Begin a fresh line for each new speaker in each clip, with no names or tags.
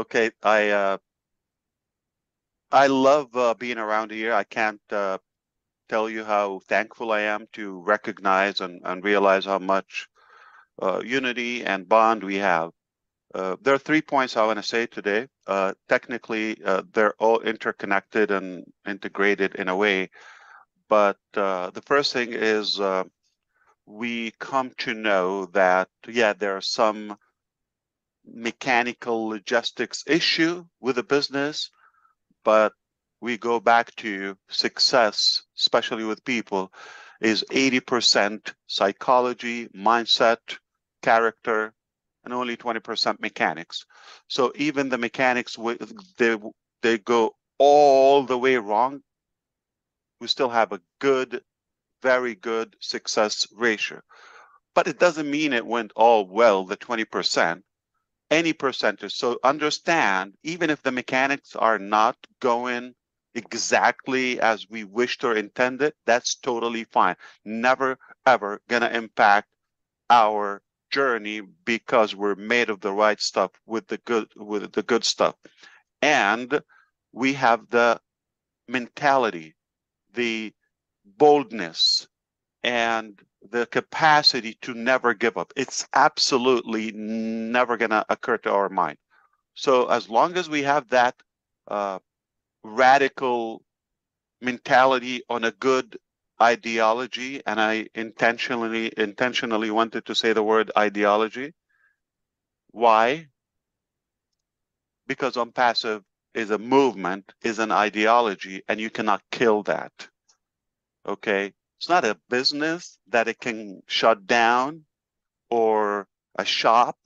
Okay, I love being around here. I can't tell you how thankful I am to recognize and realize how much unity and bond we have. There are 3 points I want to say today. Technically, they're all interconnected and integrated in a way. But the first thing is we come to know that, yeah, there are some mechanical logistics issue with the business, but we go back to success, especially with people, is 80% psychology, mindset, character, and only 20% mechanics. So even the mechanics, they go all the way wrong, we still have a good, very good success ratio. But it doesn't mean it went all well, the 20%. Any percentage. So understand, even if the mechanics are not going exactly as we wished or intended, that's totally fine. Never, ever going to impact our journey because we're made of the right stuff with the good stuff. And we have the mentality, the boldness, and the capacity to never give up. It's absolutely never going to occur to our mind. So as long as we have that radical mentality on a good ideology, and I intentionally wanted to say the word ideology. Why? Because ONPASSIVE is a movement, is an ideology, and you cannot kill that. Okay? It's not a business that it can shut down, or a shop,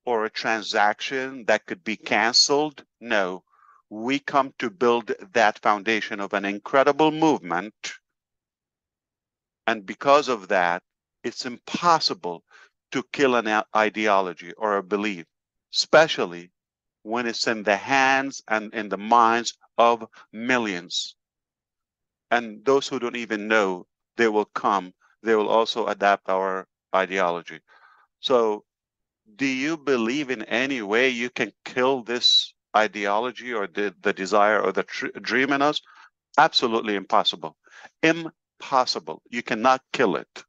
or a transaction that could be canceled. No, we come to build that foundation of an incredible movement. And because of that, it's impossible to kill an ideology or a belief, especially when it's in the hands and in the minds of millions. And those who don't even know, they will come, they will also adapt our ideology. So do you believe in any way you can kill this ideology or the desire or the dream in us? Absolutely impossible. Impossible. You cannot kill it.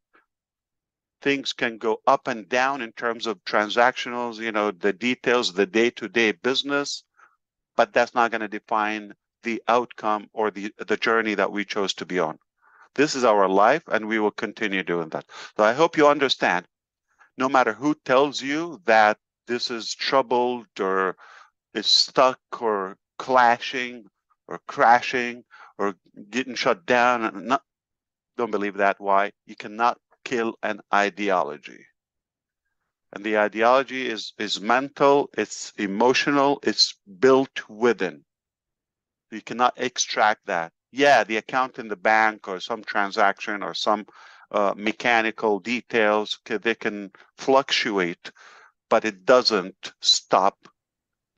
Things can go up and down in terms of transactionals, the details, the day-to-day business, but that's not going to define the outcome or the journey that we chose to be on. This is our life, and we will continue doing that. So I hope you understand. No matter who tells you that this is troubled or is stuck or clashing or crashing or getting shut down, don't believe that. Why? You cannot kill an ideology. And the ideology is mental, it's emotional, it's built within. You cannot extract that. Yeah, the account in the bank or some transaction or some mechanical details, they can fluctuate, but it doesn't stop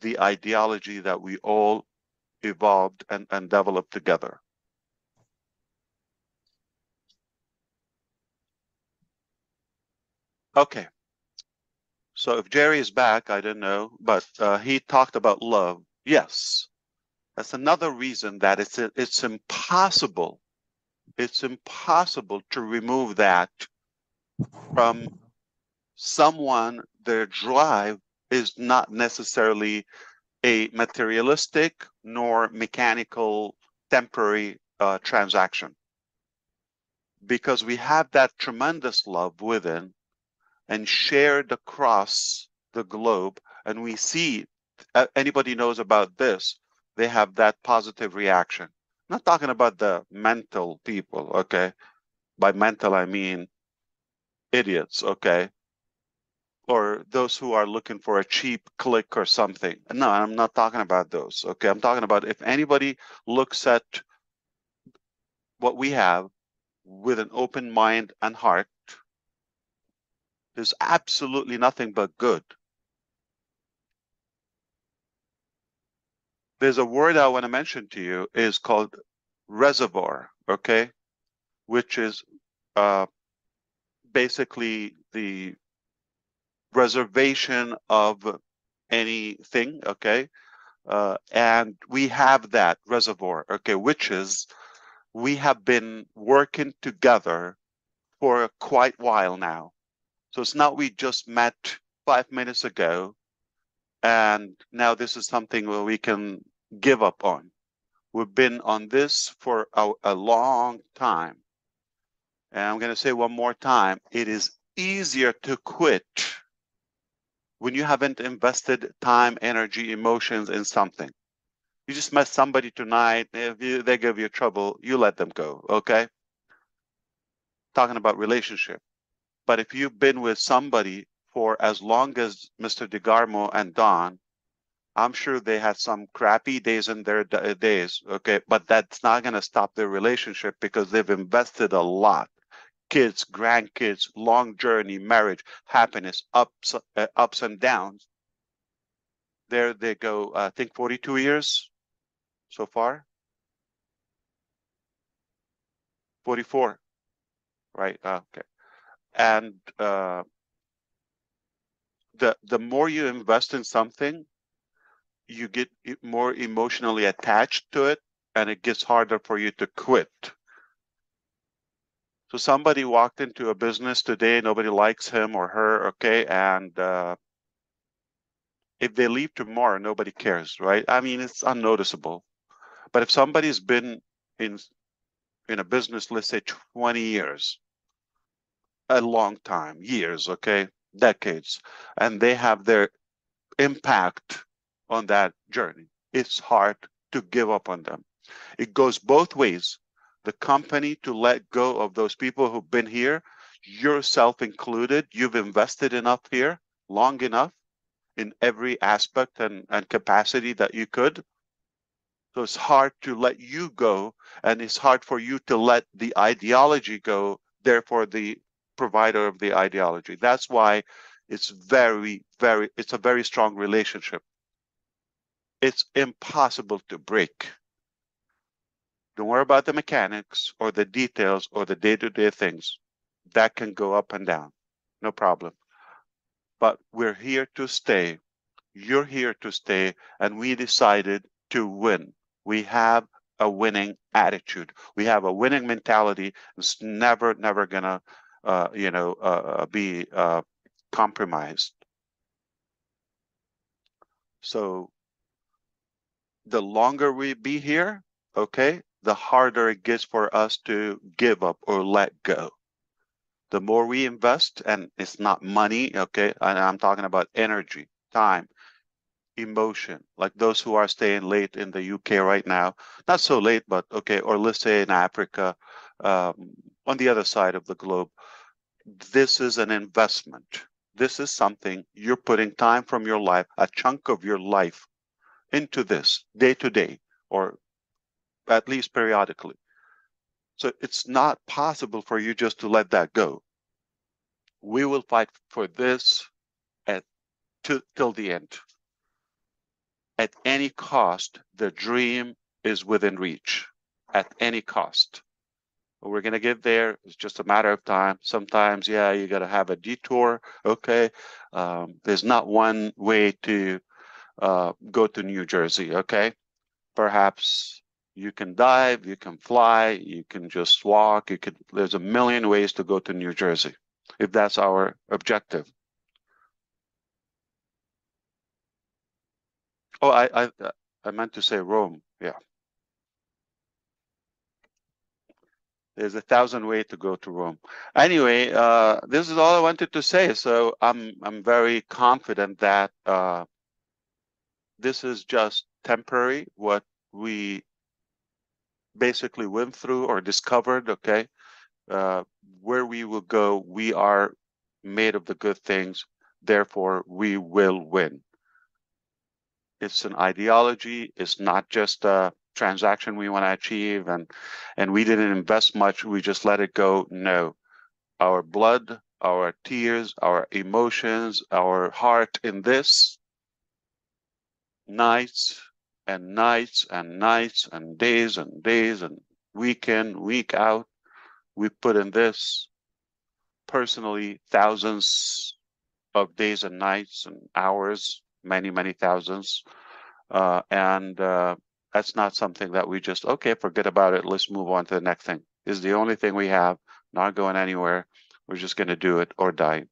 the ideology that we all evolved and developed together. Okay. So if Jerry is back, I don't know, but he talked about love. Yes, that's another reason that it's impossible. It's impossible to remove that from someone. Their drive is not necessarily a materialistic nor mechanical temporary transaction, because we have that tremendous love within and shared across the globe, and we see anybody knows about this, they have that positive reaction. I'm not talking about the mental people, okay? By mental, I mean idiots, okay? Or those who are looking for a cheap click or something. No, I'm not talking about those, okay? I'm talking about if anybody looks at what we have with an open mind and heart, there's absolutely nothing but good. There's a word I want to mention to you is called reservoir, okay? Which is basically the reservation of anything, okay? And we have that reservoir, okay, which is we have been working together for quite a while now. So it's not we just met 5 minutes ago and now this is something where we can give up on. We've been on this for a long time. And I'm going to say one more time, it is easier to quit when you haven't invested time, energy, emotions in something. You just met somebody tonight, if they give you trouble, you let them go, okay? Talking about relationship. But if you've been with somebody for as long as Mr. DeGarmo and Don, I'm sure they had some crappy days in their days, okay? But that's not going to stop their relationship because they've invested a lot. Kids, grandkids, long journey, marriage, happiness, ups and downs. There they go, I think 42 years so far. 44, right? Okay. And the more you invest in something, you get more emotionally attached to it, and it gets harder for you to quit. So somebody walked into a business today, nobody likes him or her, okay, and if they leave tomorrow, nobody cares, right? I mean, it's unnoticeable. But if somebody's been in a business, let's say 20 years, a long time, years, okay, decades, and they have their impact on that journey, it's hard to give up on them. It goes both ways. The company to let go of those people who've been here, yourself included, you've invested enough here, long enough in every aspect and capacity that you could. So it's hard to let you go, and it's hard for you to let the ideology go, therefore the provider of the ideology. That's why it's it's a very strong relationship. It's impossible to break. Don't worry about the mechanics or the details or the day-to-day things. That can go up and down, no problem. But we're here to stay. You're here to stay, and we decided to win. We have a winning attitude. We have a winning mentality. It's never gonna, be compromised. So the longer we be here, okay, the harder it gets for us to give up or let go. The more we invest, and it's not money, okay, and I'm talking about energy, time, emotion, like those who are staying late in the UK right now, not so late, but okay, or let's say in Africa, on the other side of the globe, this is an investment. This is something you're putting time from your life, a chunk of your life into this day to day, or at least periodically. So it's not possible for you just to let that go. We will fight for this till the end. At any cost, the dream is within reach. At any cost. We're going to get there. It's just a matter of time. Sometimes, yeah, you got to have a detour. Okay. There's not one way to go to New Jersey. Okay. Perhaps you can dive, you can fly, you can just walk. There's a million ways to go to New Jersey if that's our objective. Oh, I meant to say Rome. Yeah. There's 1,000 ways to go to Rome. Anyway, this is all I wanted to say. So I'm very confident that this is just temporary. What we basically went through or discovered, okay, where we will go, we are made of the good things. Therefore, we will win. It's an ideology. It's not just a transaction we want to achieve, and we didn't invest much. We just let it go. No, our blood, our tears, our emotions, our heart in this, nights and nights and nights and days and week in, week out, we put in this personally thousands of days and nights and hours, many thousands. and that's not something that we just, okay, forget about it, let's move on to the next thing. This is the only thing we have, not going anywhere. We're just going to do it or die.